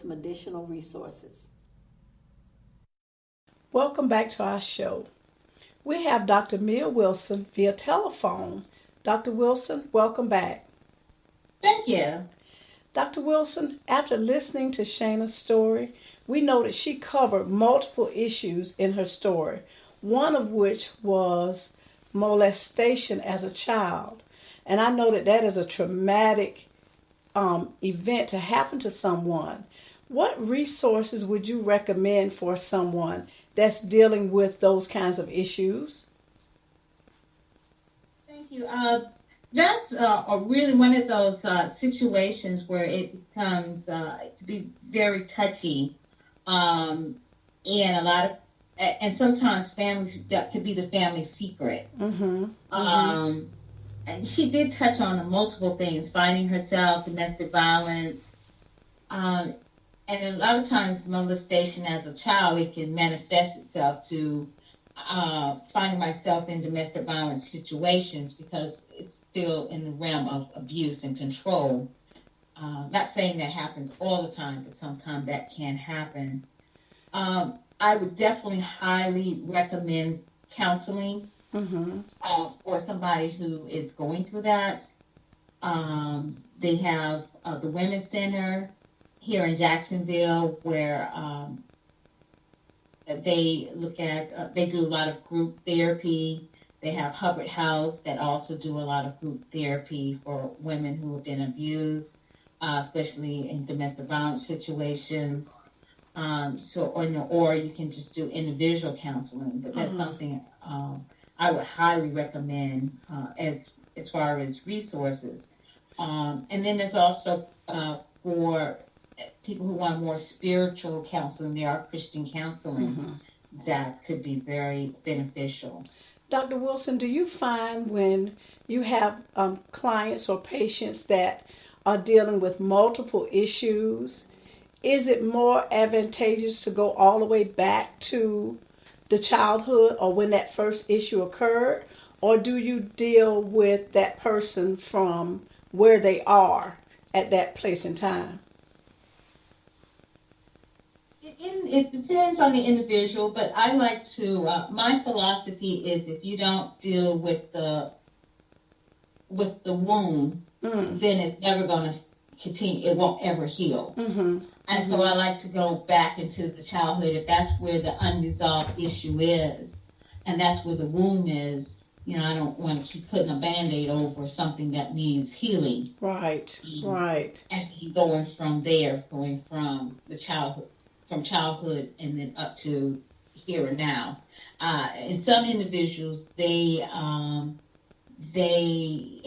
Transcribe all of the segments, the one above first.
some additional resources. Welcome back to our show. We have Dr. Mia Wilson via telephone. Dr. Wilson, welcome back. Thank you. Dr. Wilson, after listening to Shanna's story, we know that she covered multiple issues in her story, one of which was molestation as a child. And I know that that is a traumatic event to happen to someone. What resources would you recommend for someone that's dealing with those kinds of issues? Thank you. That's really one of those situations where it becomes to be very touchy, and a lot of, and sometimes families, that could be the family secret. Mm-hmm. And she did touch on multiple things: finding herself, domestic violence, and a lot of times molestation as a child, it can manifest itself to finding myself in domestic violence situations because it's still in the realm of abuse and control. Not saying that happens all the time, but sometimes that can happen. I would definitely highly recommend counseling for somebody who is going through that. They have the Women's Center here in Jacksonville where they look at, they do a lot of group therapy. They have Hubbard House that also do a lot of group therapy for women who have been abused, especially in domestic violence situations. Or you can just do individual counseling, but that's something I would highly recommend as far as resources. And then there's also for people who want more spiritual counseling, there are Christian counseling that could be very beneficial. Dr. Wilson, do you find when you have clients or patients that are dealing with multiple issues, is it more advantageous to go all the way back to the childhood or when that first issue occurred? Or do you deal with that person from where they are at that place and time? It depends on the individual, but I like to, my philosophy is if you don't deal with the wound, then it's never going to continue, it won't ever heal. And so I like to go back into the childhood if that's where the unresolved issue is, and that's where the wound is. You know, I don't want to keep putting a Band-Aid over something that needs healing. Right, right. And going from there, going from the childhood, and then up to here and now. In some individuals, they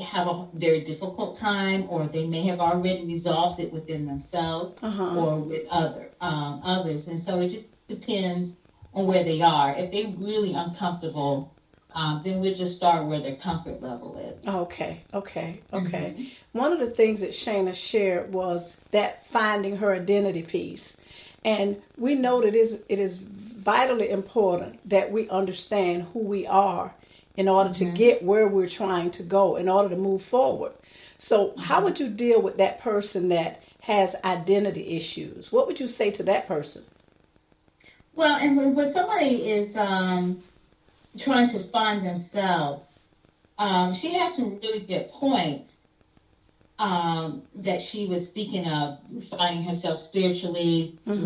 have a very difficult time, or they may have already resolved it within themselves or with others. And so it just depends on where they are. If they're really uncomfortable, then we'll just start where their comfort level is. Okay. One of the things that Shanna shared was that finding her identity piece. And we know that it is vitally important that we understand who we are in order to get where we're trying to go, in order to move forward. So how would you deal with that person that has identity issues? What would you say to that person? Well, and when somebody is trying to find themselves, she had some really good points that she was speaking of, finding herself spiritually, but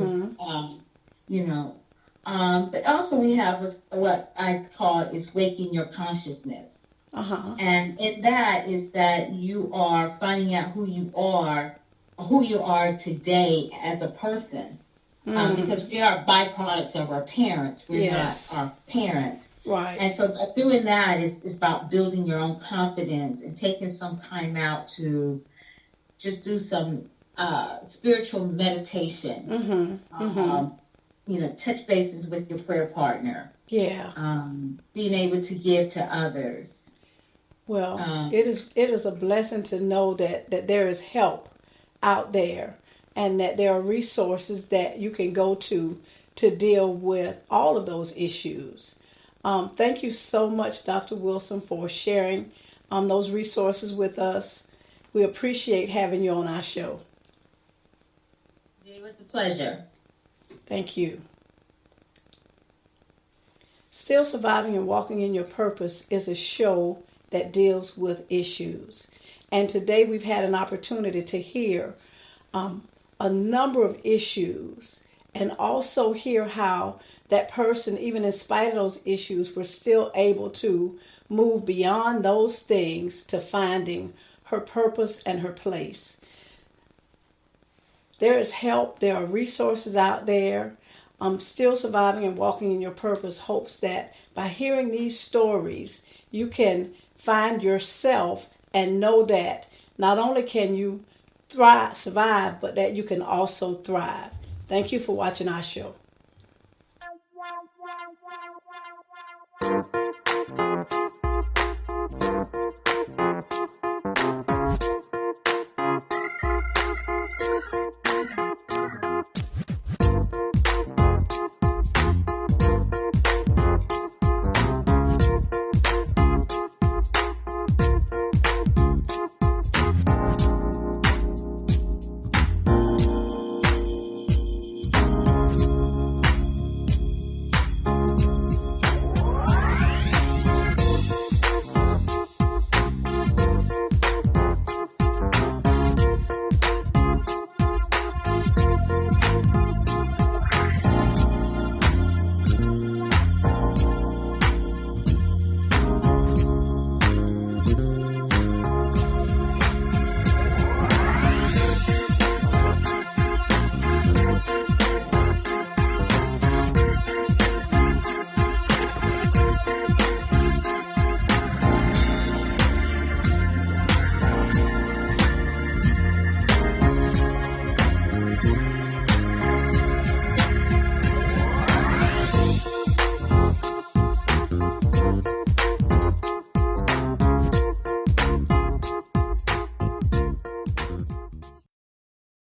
also we have what I call is waking your consciousness. And in that is that you are finding out who you are today as a person. Because we are byproducts of our parents. We're not our parents. Right. And so doing that is about building your own confidence and taking some time out to just do some spiritual meditation. Touch bases with your prayer partner. Yeah. Being able to give to others. Well, it is a blessing to know that there is help out there and that there are resources that you can go to deal with all of those issues. Thank you so much, Dr. Wilson, for sharing those resources with us. We appreciate having you on our show. It was a pleasure. Thank you. Still Surviving and Walking in Your Purpose is a show that deals with issues. And today we've had an opportunity to hear a number of issues and also hear how that person, even in spite of those issues, was still able to move beyond those things to finding her purpose and her place. There is help. There are resources out there. Still Surviving and Walking in Your Purpose hopes that by hearing these stories, you can find yourself and know that not only can you survive, but that you can also thrive. Thank you for watching our show.